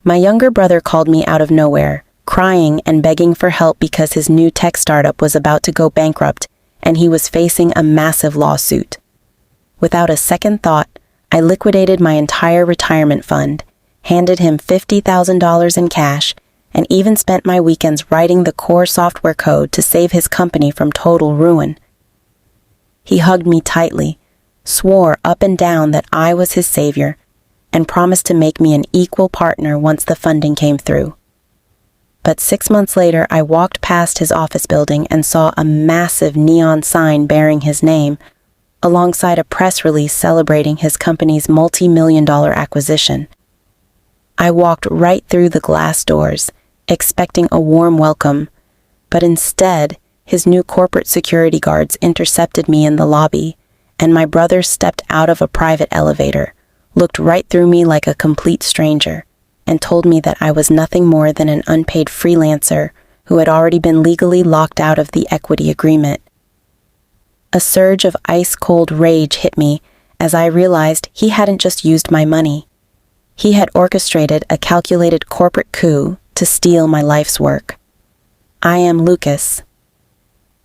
My younger brother called me out of nowhere, crying and begging for help because his new tech startup was about to go bankrupt and he was facing a massive lawsuit. Without a second thought, I liquidated my entire retirement fund, handed him $50,000 in cash, and even spent my weekends writing the core software code to save his company from total ruin. He hugged me tightly, swore up and down that I was his savior, and promised to make me an equal partner once the funding came through. But 6 months later, I walked past his office building and saw a massive neon sign bearing his name, alongside a press release celebrating his company's multi-million-dollar acquisition. I walked right through the glass doors, expecting a warm welcome, but instead, his new corporate security guards intercepted me in the lobby, and my brother stepped out of a private elevator, looked right through me like a complete stranger, and told me that I was nothing more than an unpaid freelancer who had already been legally locked out of the equity agreement. A surge of ice-cold rage hit me as I realized he hadn't just used my money. He had orchestrated a calculated corporate coup to steal my life's work. I am Lucas.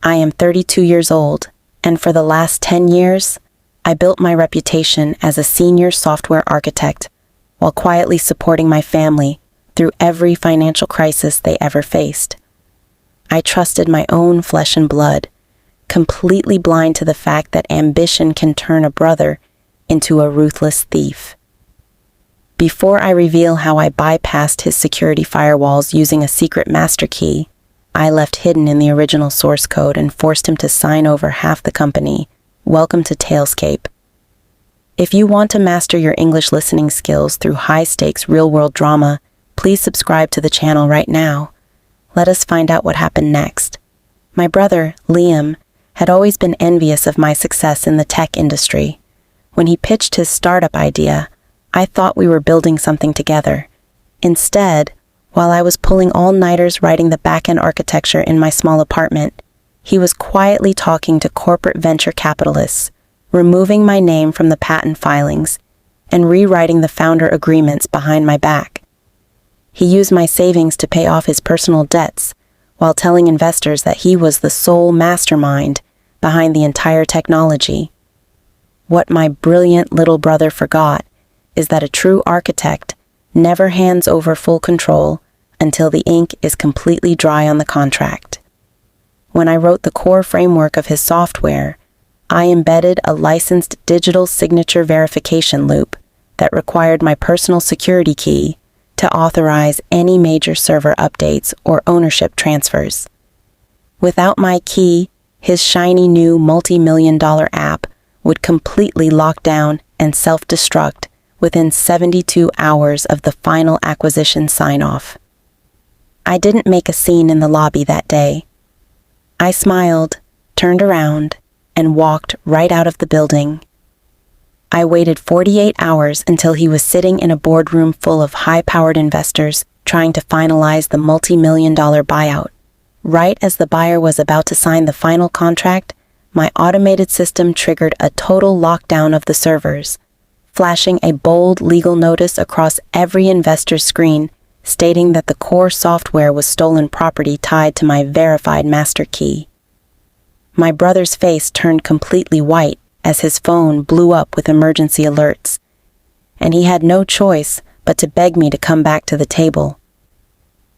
I am 32 years old, and for the last 10 years, I built my reputation as a senior software architect while quietly supporting my family through every financial crisis they ever faced. I trusted my own flesh and blood, completely blind to the fact that ambition can turn a brother into a ruthless thief. Before I reveal how I bypassed his security firewalls using a secret master key I left hidden in the original source code and forced him to sign over half the company, welcome to Talescape. If you want to master your English listening skills through high-stakes real-world drama, please subscribe to the channel right now. Let us find out what happened next. My brother, Liam, had always been envious of my success in the tech industry. When he pitched his startup idea, I thought we were building something together. Instead, while I was pulling all-nighters writing the back-end architecture in my small apartment, he was quietly talking to corporate venture capitalists, removing my name from the patent filings, and rewriting the founder agreements behind my back. He used my savings to pay off his personal debts, while telling investors that he was the sole mastermind behind the entire technology. What my brilliant little brother forgot is that a true architect never hands over full control until the ink is completely dry on the contract. When I wrote the core framework of his software, I embedded a licensed digital signature verification loop that required my personal security key to authorize any major server updates or ownership transfers. Without my key, his shiny new multi-million-dollar app would completely lock down and self-destruct within 72 hours of the final acquisition sign-off. I didn't make a scene in the lobby that day. I smiled, turned around, and walked right out of the building. I waited 48 hours until he was sitting in a boardroom full of high-powered investors trying to finalize the multi-million-dollar buyout. Right as the buyer was about to sign the final contract, my automated system triggered a total lockdown of the servers, flashing a bold legal notice across every investor's screen stating that the core software was stolen property tied to my verified master key. My brother's face turned completely white as his phone blew up with emergency alerts, and he had no choice but to beg me to come back to the table.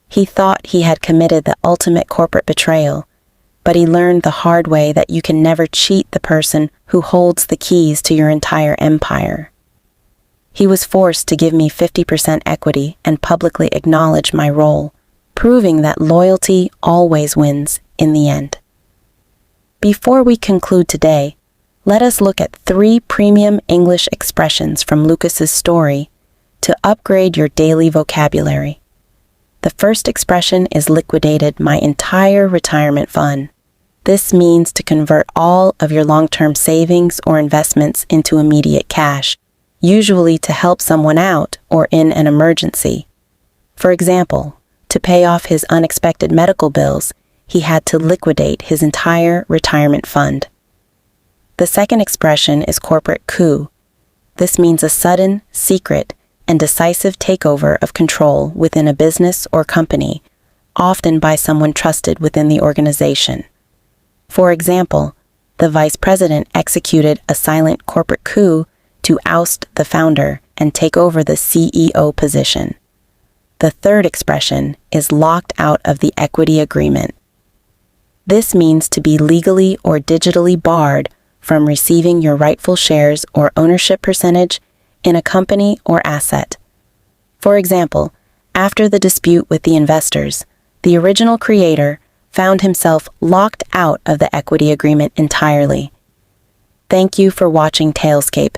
He thought he had committed the ultimate corporate betrayal, but he learned the hard way that you can never cheat the person who holds the keys to your entire empire. He was forced to give me 50% equity and publicly acknowledge my role, proving that loyalty always wins in the end. Before we conclude today, let us look at 3 premium English expressions from Lucas's story to upgrade your daily vocabulary. The first expression is liquidated my entire retirement fund. This means to convert all of your long-term savings or investments into immediate cash, usually to help someone out or in an emergency. For example, to pay off his unexpected medical bills, he had to liquidate his entire retirement fund. The second expression is corporate coup. This means a sudden, secret, and decisive takeover of control within a business or company, often by someone trusted within the organization. For example, the vice president executed a silent corporate coup to oust the founder and take over the CEO position. The third expression is locked out of the equity agreement. This means to be legally or digitally barred from receiving your rightful shares or ownership percentage in a company or asset. For example, after the dispute with the investors, the original creator found himself locked out of the equity agreement entirely. Thank you for watching Talescape.